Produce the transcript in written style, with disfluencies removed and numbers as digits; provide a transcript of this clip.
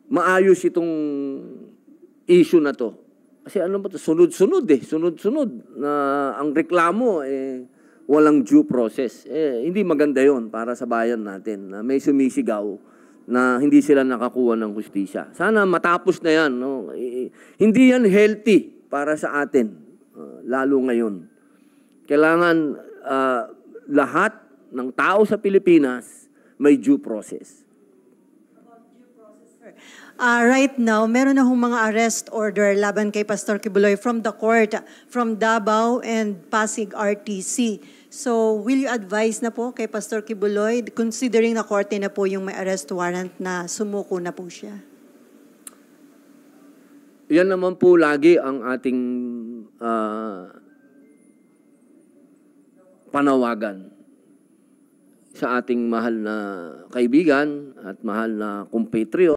maayos itong issue na to. Kasi ano ba to? Sunod-sunod eh. Sunod-sunod na ang reklamo walang due process. Hindi maganda yon para sa bayan natin na may sumisigaw na hindi sila nakakuha ng hustisya. Sana matapos na yan. No? Hindi yan healthy para sa atin, lalo ngayon. Kailangan lahat ng tao sa Pilipinas may due process. Right now, meron na hong mga arrest order laban kay Pastor Quiboloy from the court, from Davao and Pasig RTC. So, will you advise na po kay Pastor Quiboloy, considering na korte na po yung may arrest warrant na sumuko na po siya? Yan naman po lagi ang ating panawagan sa ating mahal na kaibigan at mahal na compatriot.